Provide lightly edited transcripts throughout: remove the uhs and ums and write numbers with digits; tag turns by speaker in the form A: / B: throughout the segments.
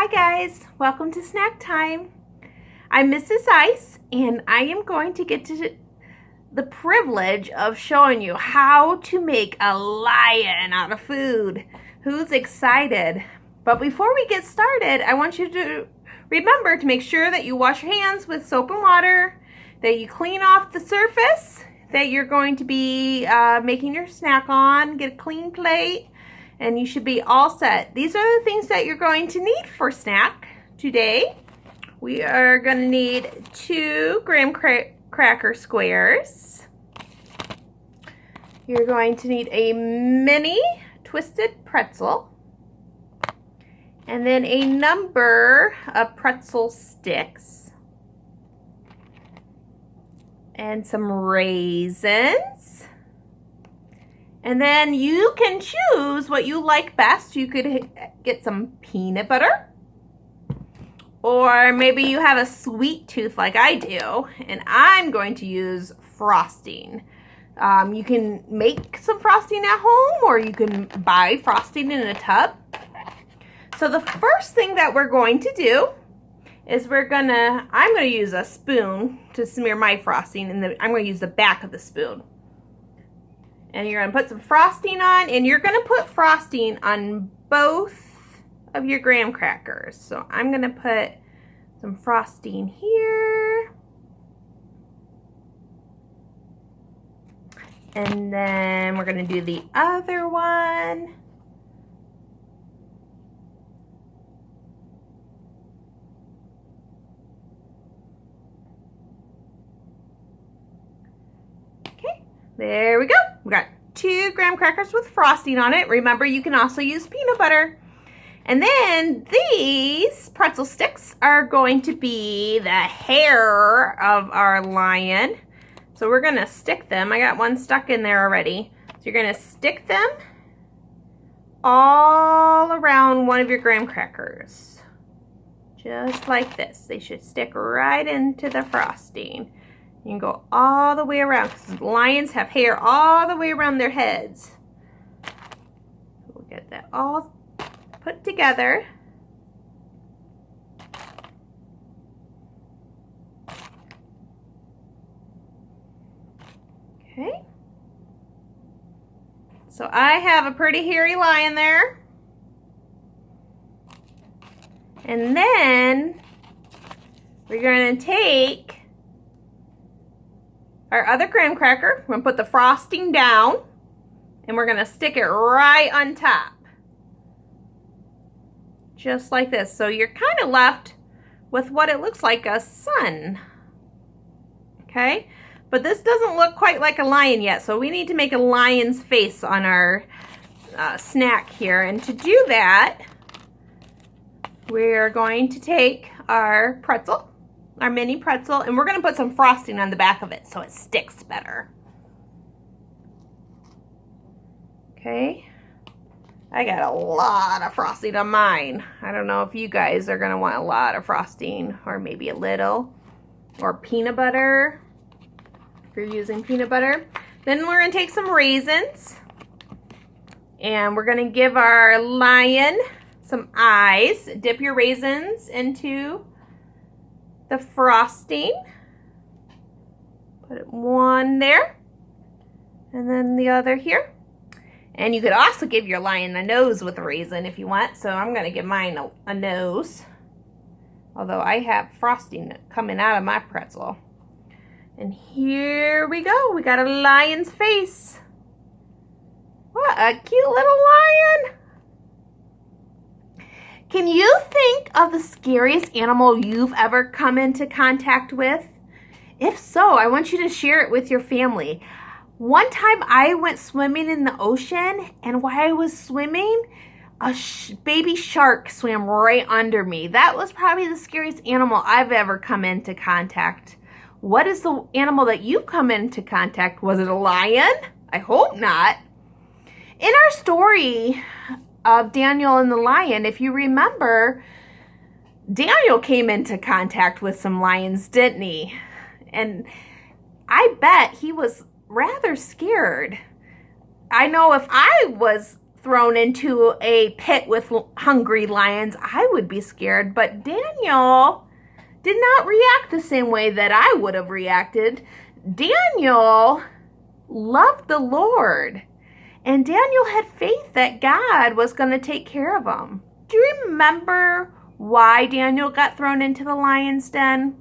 A: Hi guys, welcome to snack time. I'm Mrs. Ice and I am going to get to the privilege of showing you how to make a lion out of food. Who's excited? But before we get started, I want you to remember to make sure that you wash your hands with soap and water, that you clean off the surface that you're going to be making your snack on, get a clean plate, and you should be all set. These are the things that you're going to need for snack today. We are going to need 2 graham cracker squares. You're going to need a mini twisted pretzel, and then a number of pretzel sticks, and some raisins. And then you can choose what you like best. You could get some peanut butter, or maybe you have a sweet tooth like I do, and I'm going to use frosting. You can make some frosting at home, or you can buy frosting in a tub. So the first thing that we're going to do is I'm going to use a spoon to smear my frosting, and I'm going to use the back of the spoon. And you're going to put some frosting on, and you're going to put frosting on both of your graham crackers. So I'm going to put some frosting here. And then we're going to do the other one. Okay, there we go. We got 2 graham crackers with frosting on it. Remember, you can also use peanut butter. And then these pretzel sticks are going to be the hair of our lion. So we're going to stick them. I got one stuck in there already. So you're going to stick them all around one of your graham crackers. Just like this. They should stick right into the frosting. You can go all the way around, because lions have hair all the way around their heads. We'll get that all put together. Okay. So I have a pretty hairy lion there. And then we're going to take our other graham cracker. We're going to put the frosting down, and we're going to stick it right on top. Just like this. So you're kind of left with what it looks like a sun. Okay? But this doesn't look quite like a lion yet, so we need to make a lion's face on our snack here. And to do that, we're going to take our pretzel, our mini pretzel, and we're going to put some frosting on the back of it so it sticks better. Okay? I got a lot of frosting on mine. I don't know if you guys are going to want a lot of frosting, or maybe a little, or peanut butter. If you're using peanut butter. Then we're going to take some raisins, and we're going to give our lion some eyes. Dip your raisins into the frosting. Put one there, and then the other here. And you could also give your lion a nose with a raisin if you want. So I'm going to give mine a nose, although I have frosting coming out of my pretzel. And here we go. We got a lion's face. What a cute little lion. Can you think of the scariest animal you've ever come into contact with? If so, I want you to share it with your family. One time I went swimming in the ocean, and while I was swimming, a baby shark swam right under me. That was probably the scariest animal I've ever come into contact. What is the animal that you've come into contact? Was it a lion? I hope not. In our story of Daniel and the lion, if you remember, Daniel came into contact with some lions, didn't he? And I bet he was rather scared. I know if I was thrown into a pit with hungry lions, I would be scared. But Daniel did not react the same way that I would have reacted. Daniel loved the Lord, and Daniel had faith that God was going to take care of him. Do you remember why Daniel got thrown into the lion's den?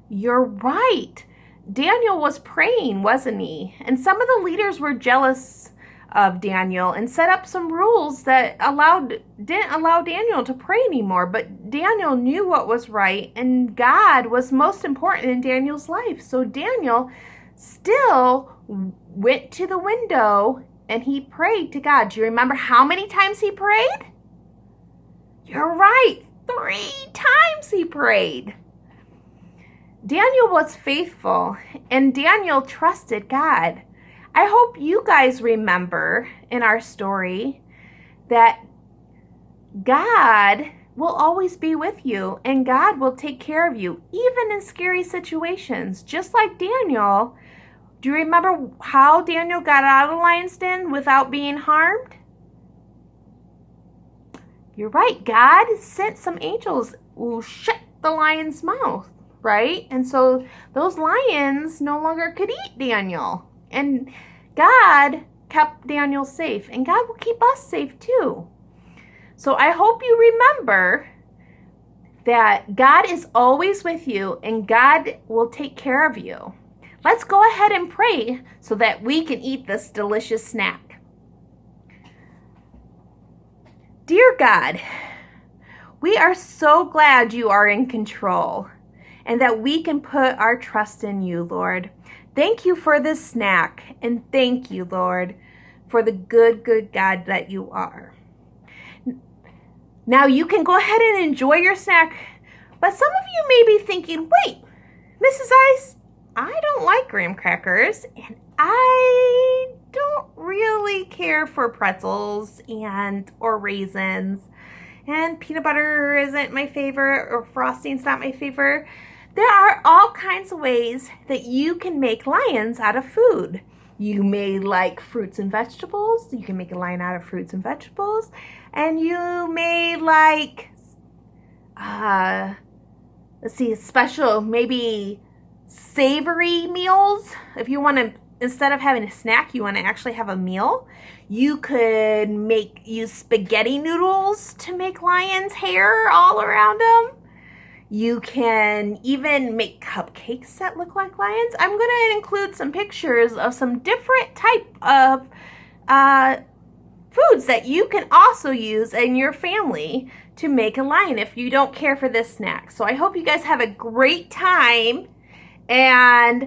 A: You're right. Daniel was praying, wasn't he? And some of the leaders were jealous of Daniel and set up some rules that didn't allow Daniel to pray anymore. But Daniel knew what was right, and God was most important in Daniel's life. So Daniel still went to the window and he prayed to God. Do you remember how many times he prayed? You're right. 3 times he prayed. Daniel was faithful, and Daniel trusted God. I hope you guys remember in our story that God will always be with you, and God will take care of you, even in scary situations. Just like Daniel. Do you remember how Daniel got out of the lion's den without being harmed? You're right. God sent some angels who shut the lion's mouth. Right? And so those lions no longer could eat Daniel. And God kept Daniel safe. And God will keep us safe too. So I hope you remember that God is always with you and God will take care of you. Let's go ahead and pray so that we can eat this delicious snack. Dear God, we are so glad you are in control, and that we can put our trust in you, Lord. Thank you for this snack, and thank you, Lord, for the good, good God that you are. Now you can go ahead and enjoy your snack, but some of you may be thinking, wait, Mrs. Ice, I don't like graham crackers, and I don't really care for pretzels or raisins, and peanut butter isn't my favorite, or frosting's not my favorite. There are all kinds of ways that you can make lions out of food. You may like fruits and vegetables. You can make a lion out of fruits and vegetables. And you may like, special, maybe savory meals. If you want to, instead of having a snack, you want to actually have a meal. You could use spaghetti noodles to make lions' hair all around them. You can even make cupcakes that look like lions. I'm going to include some pictures of some different type of foods that you can also use in your family to make a lion if you don't care for this snack. So I hope you guys have a great time and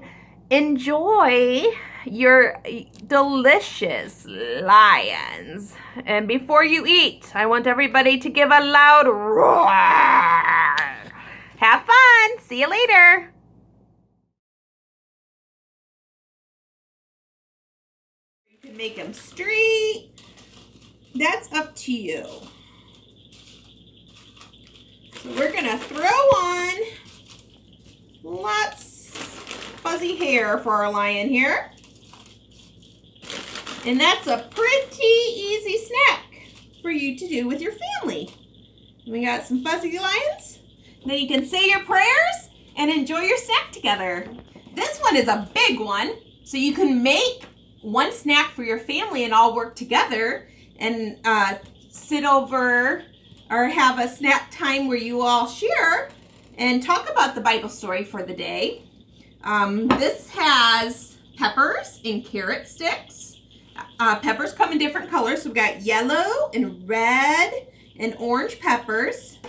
A: enjoy your delicious lions. And before you eat, I want everybody to give a loud roar. Have fun. See you later. You can make them straight. That's up to you. So we're going to throw on lots fuzzy hair for our lion here. And that's a pretty easy snack for you to do with your family. We got some fuzzy lions. Then you can say your prayers and enjoy your snack together. This one is a big one, so you can make one snack for your family and all work together and sit over or have a snack time where you all share and talk about the Bible story for the day. This has peppers and carrot sticks. Peppers come in different colors. So we've got yellow and red and orange peppers.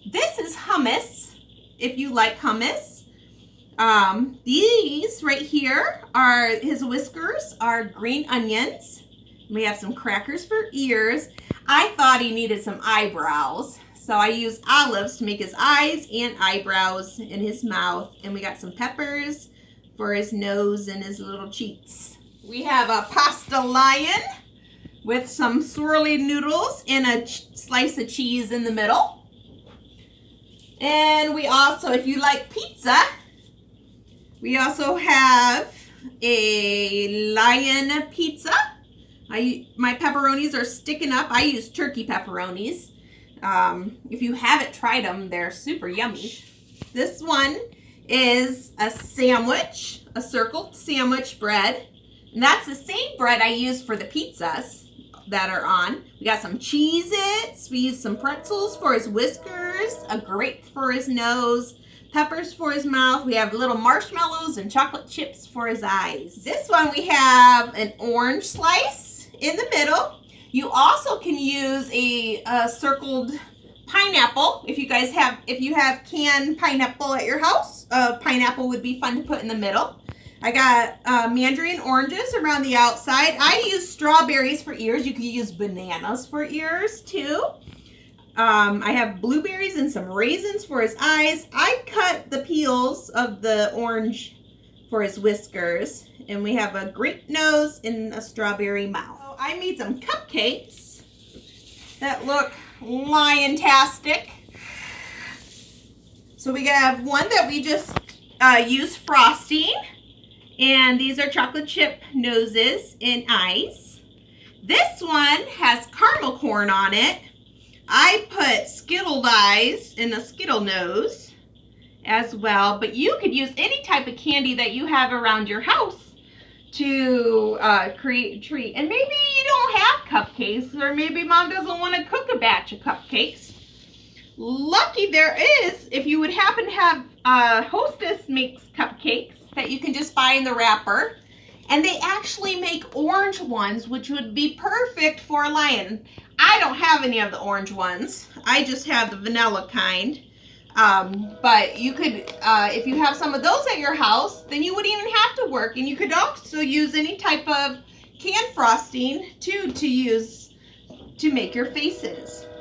A: This is hummus, if you like hummus. These right here are his whiskers, are green onions. We have some crackers for ears. I thought he needed some eyebrows, so I used olives to make his eyes and eyebrows in his mouth. And we got some peppers for his nose and his little cheeks. We have a pasta lion with some swirly noodles and a slice of cheese in the middle. And we also, if you like pizza, we also have a lion pizza. My pepperonis are sticking up. I use turkey pepperonis. If you haven't tried them, they're super yummy. This one is a sandwich, a circled sandwich bread. And that's the same bread I use for the pizzas that are on. We got some Cheez-Its. We use some pretzels for his whiskers, a grape for his nose, peppers for his mouth. We have little marshmallows and chocolate chips for his eyes. This one we have an orange slice in the middle. You also can use a circled pineapple. If you have canned pineapple at your house, pineapple would be fun to put in the middle. I got mandarin oranges around the outside. I use strawberries for ears. You can use bananas for ears too. I have blueberries and some raisins for his eyes. I cut the peels of the orange for his whiskers. And we have a grape nose and a strawberry mouth. So I made some cupcakes that look lion-tastic. So we have one that we just used frosting. And these are chocolate chip noses and eyes. This one has caramel corn on it. I put skittled eyes and a skittle nose as well. But you could use any type of candy that you have around your house to create a treat. And maybe you don't have cupcakes, or maybe mom doesn't want to cook a batch of cupcakes. Lucky there is, if you would happen to have Hostess makes cupcakes that you can just buy in the wrapper. And they actually make orange ones, which would be perfect for a lion. I don't have any of the orange ones. I just have the vanilla kind. But you could, if you have some of those at your house, then you wouldn't even have to work. And you could also use any type of canned frosting too to use to make your faces.